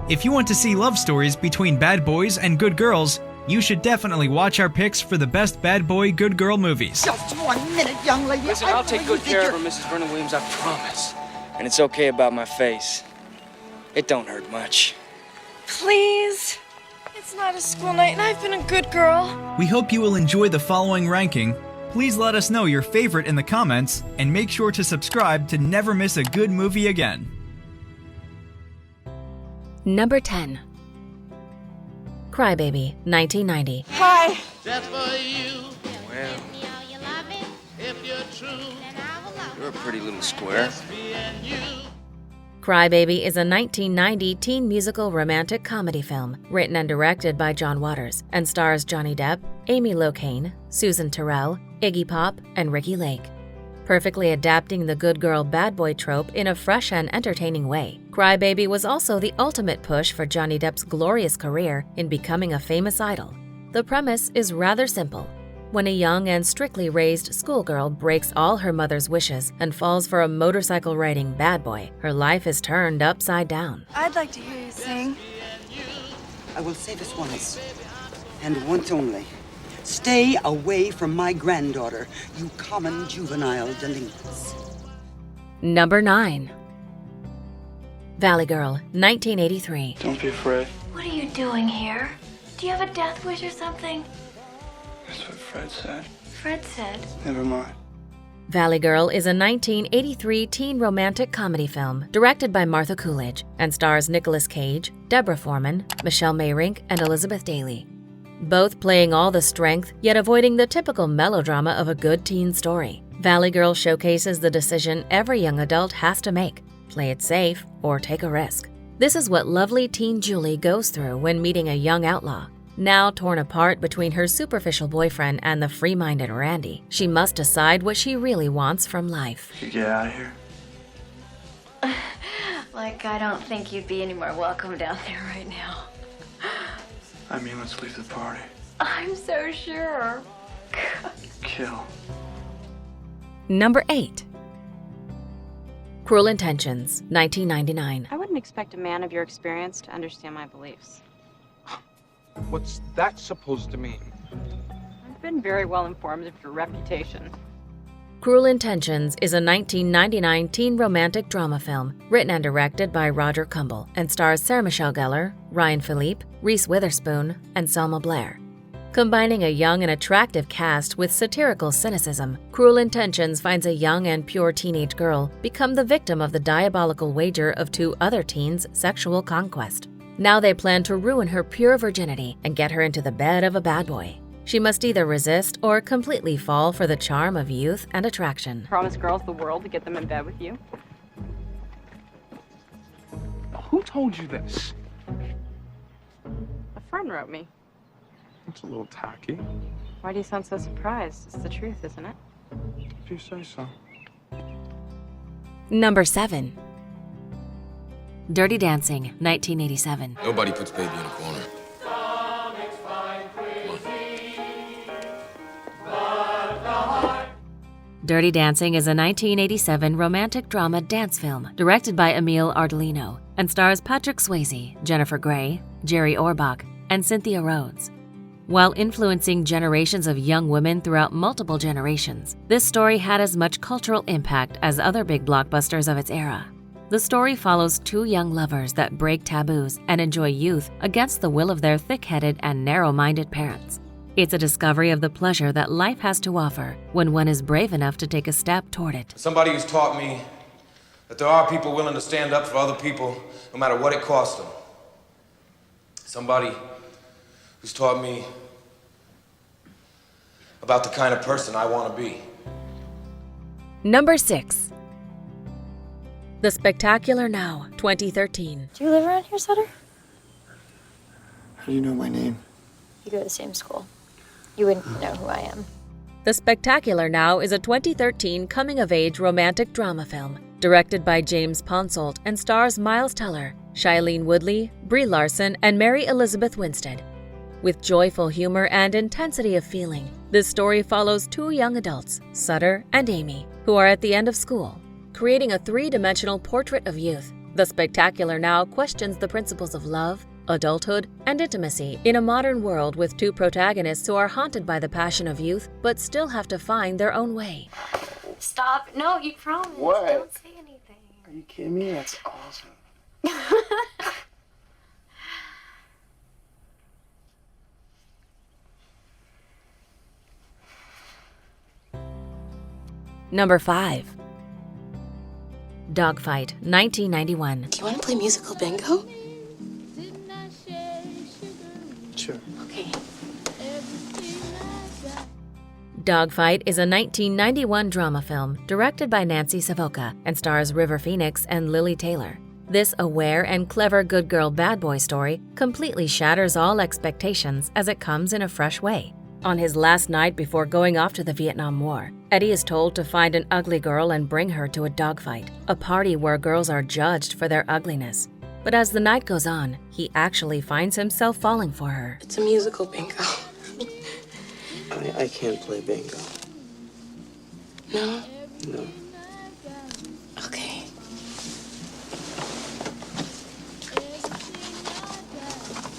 If you want to see love stories between bad boys and good girls, you should definitely watch our picks for the best bad boy, good girl movies. Just 1 minute, young lady. Listen, I'll take good care of her, Mrs. Vernon Williams, I promise. And it's okay about my face. It don't hurt much. Please. It's not a school night and I've been a good girl. We hope you will enjoy the following ranking. Please let us know your favorite in the comments, and make sure to subscribe to never miss a good movie again. Number 10. Crybaby, 1990. Hi. Just for you. Well, If you're true, you're a pretty little square. me and you. Crybaby is a 1990 teen musical romantic comedy film written and directed by John Waters and stars Johnny Depp, Amy Locane, Susan Terrell, Iggy Pop, and Ricky Lake. Perfectly adapting the good girl bad boy trope in a fresh and entertaining way, Crybaby was also the ultimate push for Johnny Depp's glorious career in becoming a famous idol. The premise is rather simple. When a young and strictly raised schoolgirl breaks all her mother's wishes and falls for a motorcycle-riding bad boy, her life is turned upside down. I'd like to hear you sing. I will say this once, and once only. Stay away from my granddaughter, you common juvenile delinquents. Number 9. Valley Girl, 1983. Don't be afraid. What are you doing here? Do you have a death wish or something? That's what Fred said. Fred said. Never mind. Valley Girl is a 1983 teen romantic comedy film directed by Martha Coolidge and stars Nicolas Cage, Deborah Foreman, Michelle Mayrink, and Elizabeth Daily. Both playing all the strength, yet avoiding the typical melodrama of a good teen story. Valley Girl showcases the decision every young adult has to make: play it safe or take a risk. This is what lovely teen Julie goes through when meeting a young outlaw. Now torn apart between her superficial boyfriend and the free-minded Randy, she must decide what she really wants from life. You get out of here. Like, I don't think you'd be any more welcome down there right now. I mean, let's leave the party. I'm so sure. Kill. Number 8. Cruel Intentions, 1999. I wouldn't expect a man of your experience to understand my beliefs. What's that supposed to mean? I've been very well informed of your reputation. Cruel Intentions is a 1999 teen romantic drama film written and directed by Roger Kumble and stars Sarah Michelle Gellar, Ryan Philippe, Reese Witherspoon, and Selma Blair. Combining a young and attractive cast with satirical cynicism, Cruel Intentions finds a young and pure teenage girl become the victim of the diabolical wager of two other teens' sexual conquest. Now they plan to ruin her pure virginity and get her into the bed of a bad boy. She must either resist or completely fall for the charm of youth and attraction. Promise girls the world to get them in bed with you. Who told you this? A friend wrote me. It's a little tacky, Why do you sound so surprised? It's the truth, isn't it? if you say so. Number 7. Dirty Dancing, 1987. Nobody puts baby in a corner. Dirty Dancing is a 1987 romantic drama dance film directed by Emile Ardolino and stars Patrick Swayze, Jennifer Grey, Jerry Orbach, and Cynthia Rhodes. While influencing generations of young women throughout multiple generations, this story had as much cultural impact as other big blockbusters of its era. The story follows two young lovers that break taboos and enjoy youth against the will of their thick-headed and narrow-minded parents. It's a discovery of the pleasure that life has to offer when one is brave enough to take a step toward it. Somebody who's taught me that there are people willing to stand up for other people no matter what it costs them. Somebody who's taught me about the kind of person I want to be. Number 6. The Spectacular Now, 2013. Do you live around here, Sutter? How do you know my name? You go to the same school. You wouldn't know who I am. The Spectacular Now is a 2013 coming-of-age romantic drama film directed by James Ponsoldt and stars Miles Teller, Shailene Woodley, Brie Larson, and Mary Elizabeth Winstead. With joyful humor and intensity of feeling, this story follows two young adults, Sutter and Amy, who are at the end of school. Creating a three-dimensional portrait of youth, The spectacular now questions the principles of love, adulthood, and intimacy in a modern world with two protagonists who are haunted by the passion of youth but still have to find their own way. Stop. No, you promised. What? Don't say anything. Are you kidding me? That's awesome. Number 5. Dogfight, 1991. Do you want to play musical bingo? Sure. Okay. Dogfight is a 1991 drama film directed by Nancy Savoca and stars River Phoenix and Lily Taylor. This aware and clever good girl bad boy story completely shatters all expectations as it comes in a fresh way. On his last night before going off to the Vietnam War, Eddie is told to find an ugly girl and bring her to a dogfight, a party where girls are judged for their ugliness. But as the night goes on, he actually finds himself falling for her. It's a musical bingo. I can't play bingo. No? No. Okay. I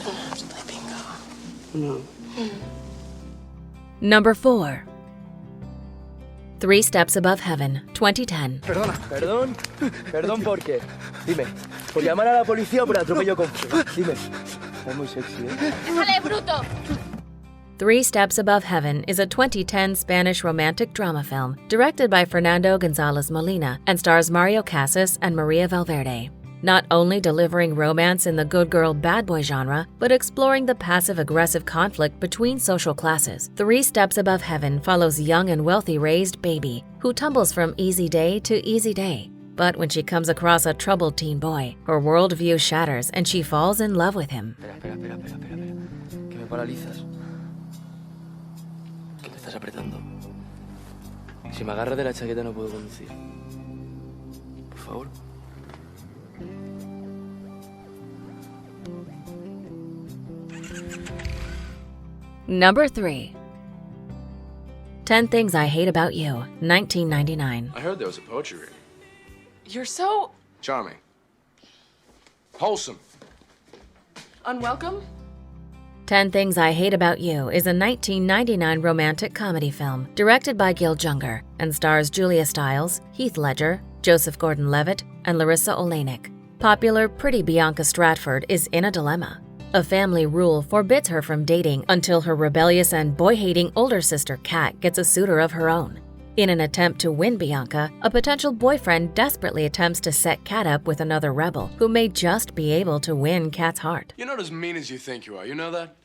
don't have to play bingo. No. Number 4. 3 Steps Above Heaven, 2010. Perdón, ¿por qué? Dime, ¿por llamar a la policía o por atropello con fuego? Dime. Es muy sexy, ¿eh? ¡Déjale, bruto! 3 Steps Above Heaven is a 2010 Spanish romantic drama film directed by Fernando González Molina and stars Mario Casas and Maria Valverde. Not only delivering romance in the good girl bad boy genre, but exploring the passive-aggressive conflict between social classes, 3 Steps Above Heaven follows young and wealthy raised baby who tumbles from easy day to easy day. But when she comes across a troubled teen boy, her worldview shatters and she falls in love with him. Espera. Que me paralizas. Que me estás apretando. Si me agarras de la chaqueta no puedo conducir. Por favor. Number 3. 10 Things I Hate About You, 1999. I heard there was a poetry reading. You're so Charming. Wholesome. unwelcome. 10 Things I Hate About You is a 1999 romantic comedy film directed by Gil Junger and stars Julia Stiles, Heath Ledger, Joseph Gordon-Levitt, and Larissa Oleynik. Popular pretty Bianca Stratford is in a dilemma. A family rule forbids her from dating until her rebellious and boy-hating older sister Kat gets a suitor of her own. In an attempt to win Bianca, a potential boyfriend desperately attempts to set Kat up with another rebel who may just be able to win Kat's heart. You're not as mean as you think you are, you know that?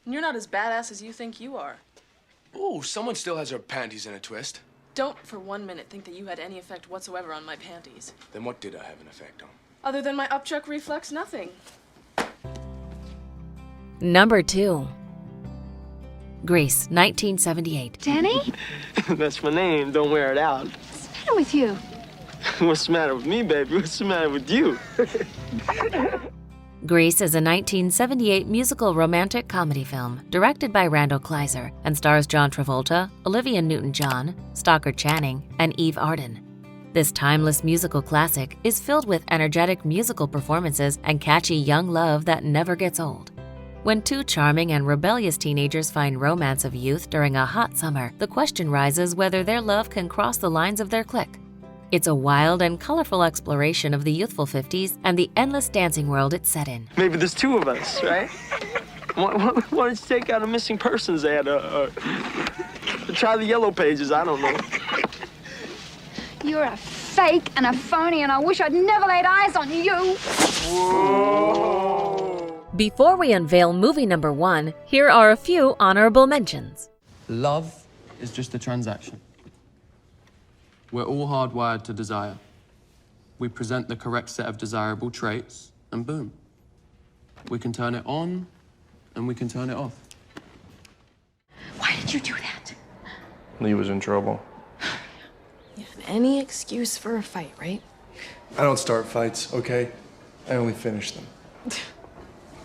And you're not as badass as you think you are. Oh, someone still has her panties in a twist. Don't for 1 minute think that you had any effect whatsoever on my panties. Then what did I have an effect on? Other than my upchuck reflex, nothing. Number 2. Grease, 1978. Danny? That's my name. Don't wear it out. What's the matter with you? What's the matter with me, baby? What's the matter with you? Grease is a 1978 musical romantic comedy film directed by Randall Kleiser and stars John Travolta, Olivia Newton-John, Stockard Channing, and Eve Arden. This timeless musical classic is filled with energetic musical performances and catchy young love that never gets old. When 2 charming and rebellious teenagers find romance of youth during a hot summer, the question rises whether their love can cross the lines of their clique. It's a wild and colorful exploration of the youthful 50s and the endless dancing world it's set in. Maybe there's 2 of us, right? Why don't you take out a missing persons ad? Try the yellow pages, I don't know. You're a fake and a phony, and I wish I'd never laid eyes on you. Whoa. Before we unveil movie number 1, here are a few honorable mentions. Love is just a transaction. We're all hardwired to desire. We present the correct set of desirable traits, and boom. We can turn it on, and we can turn it off. Why did you do that? Lee was in trouble. Yeah, any excuse for a fight, right? I don't start fights, okay? I only finish them.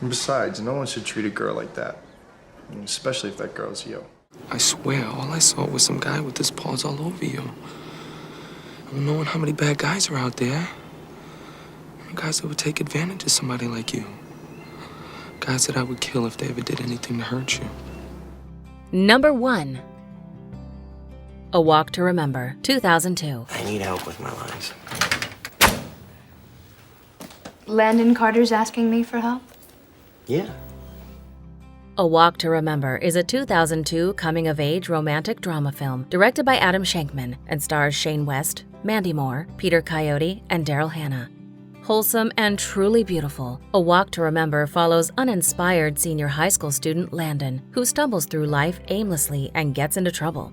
And besides, no one should treat a girl like that. Especially if that girl's you. I swear, all I saw was some guy with his paws all over you. I mean, knowing how many bad guys are out there. Guys that would take advantage of somebody like you. Guys that I would kill if they ever did anything to hurt you. Number 1. A Walk to Remember, 2002. I need help with my lines. Landon Carter's asking me for help? Yeah. A Walk to Remember is a 2002 coming-of-age romantic drama film directed by Adam Shankman and stars Shane West, Mandy Moore, Peter Coyote, and Daryl Hannah. Wholesome and truly beautiful, A Walk to Remember follows uninspired senior high school student Landon, who stumbles through life aimlessly and gets into trouble.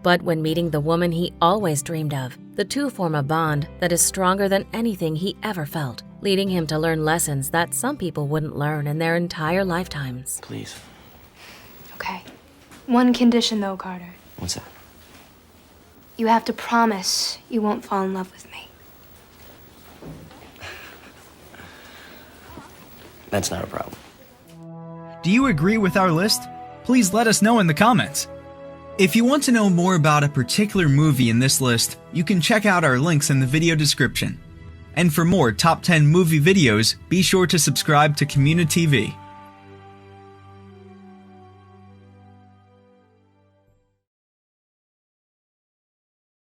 But when meeting the woman he always dreamed of, the two form a bond that is stronger than anything he ever felt, leading him to learn lessons that some people wouldn't learn in their entire lifetimes. Please. Okay. One condition, though, Carter. What's that? You have to promise you won't fall in love with me. That's not a problem. Do you agree with our list? Please let us know in the comments. If you want to know more about a particular movie in this list, you can check out our links in the video description. And for more top 10 movie videos, be sure to subscribe to communiTV.